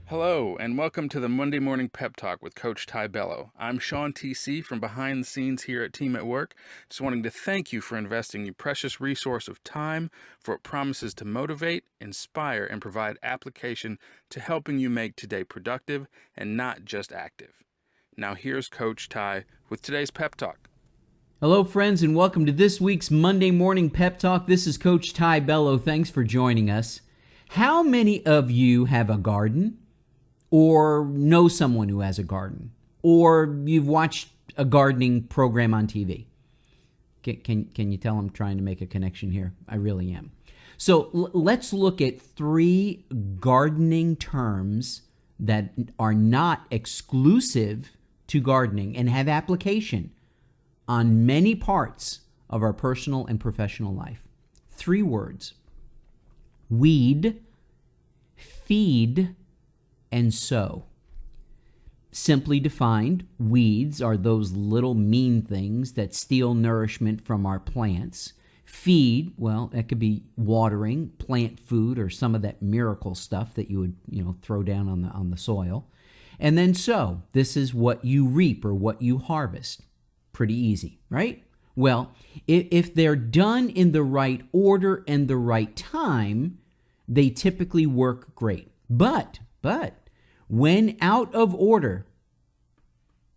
Hello, and welcome to the Monday Morning Pep Talk with Coach Ty Bello. I'm Sean TC from behind the scenes here at Team at Work. Just wanting to thank you for investing your precious resource of time, for it promises to motivate, inspire, and provide application to helping you make today productive and not just active. Now here's Coach Ty with today's Pep Talk. Hello, friends, and welcome to this week's Monday Morning Pep Talk. This is Coach Ty Bello. Thanks for joining us. How many of you have a garden? Or know someone who has a garden, or you've watched a gardening program on TV. Can you tell I'm trying to make a connection here? I really am. So let's look at 3 gardening terms that are not exclusive to gardening and have application on many parts of our personal and professional life. 3 words: weed, feed, and sow. Simply defined, weeds are those little mean things that steal nourishment from our plants. Feed, well, that could be watering, plant food, or some of that miracle stuff that you would, throw down on the soil. And then sow. This is what you reap or what you harvest. Pretty easy, right? Well, if they're done in the right order and the right time, they typically work great. But when out of order,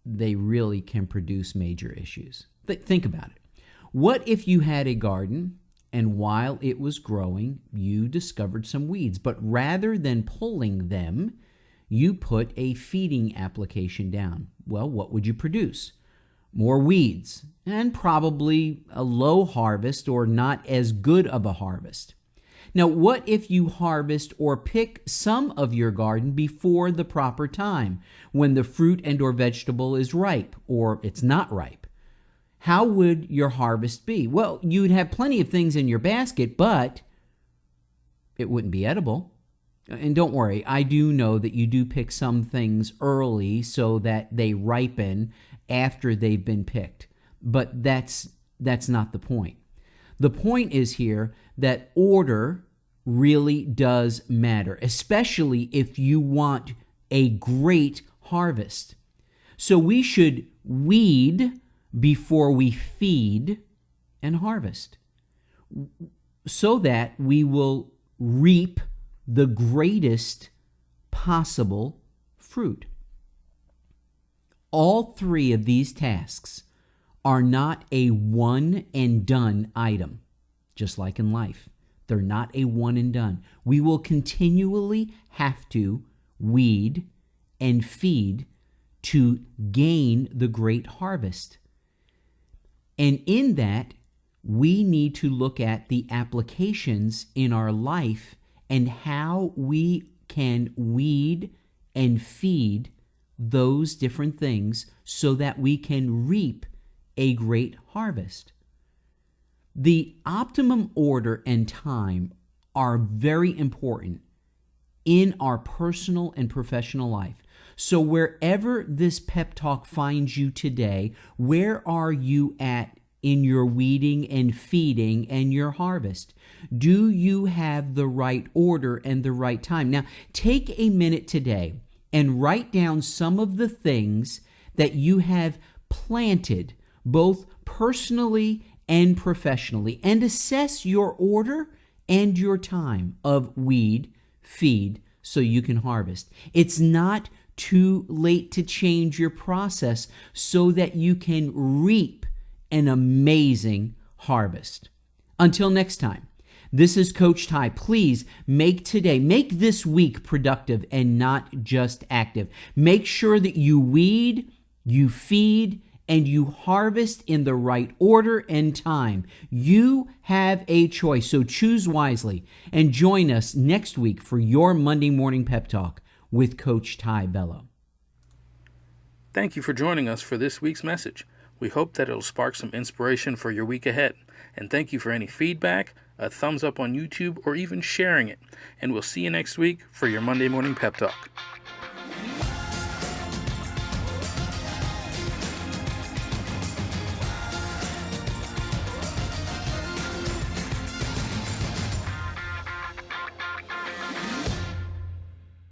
they really can produce major issues. Think about it. What if you had a garden and while it was growing, you discovered some weeds, but rather than pulling them, you put a feeding application down? Well, what would you produce? More weeds, and probably a low harvest or not as good of a harvest. Now, what if you harvest or pick some of your garden before the proper time, when the fruit and or vegetable is ripe or it's not ripe? How would your harvest be? Well, you'd have plenty of things in your basket, but it wouldn't be edible. And don't worry, I do know that you do pick some things early so that they ripen after they've been picked. But that's not the point. The point is here that order really does matter, especially if you want a great harvest. So we should weed before we feed and harvest, so that we will reap the greatest possible fruit. All 3 of these tasks are not a one and done item, just like in life. They're not a one and done. We will continually have to weed and feed to gain the great harvest. And in that, we need to look at the applications in our life and how we can weed and feed those different things so that we can reap a great harvest. The optimum order and time are very important in our personal and professional life. So wherever this pep talk finds you today, where are you at in your weeding and feeding and your harvest? Do you have the right order and the right time? Now, take a minute today and write down some of the things that you have planted, both personally and professionally, and assess your order and your time of weed, feed, so you can harvest. It's not too late to change your process so that you can reap an amazing harvest. Until next time, this is Coach Ty. Please make this week productive and not just active. Make sure that you weed, you feed, and you harvest in the right order and time. You have a choice, so choose wisely. And join us next week for your Monday Morning Pep Talk with Coach Ty Bello. Thank you for joining us for this week's message. We hope that it'll spark some inspiration for your week ahead. And thank you for any feedback, a thumbs up on YouTube, or even sharing it. And we'll see you next week for your Monday Morning Pep Talk.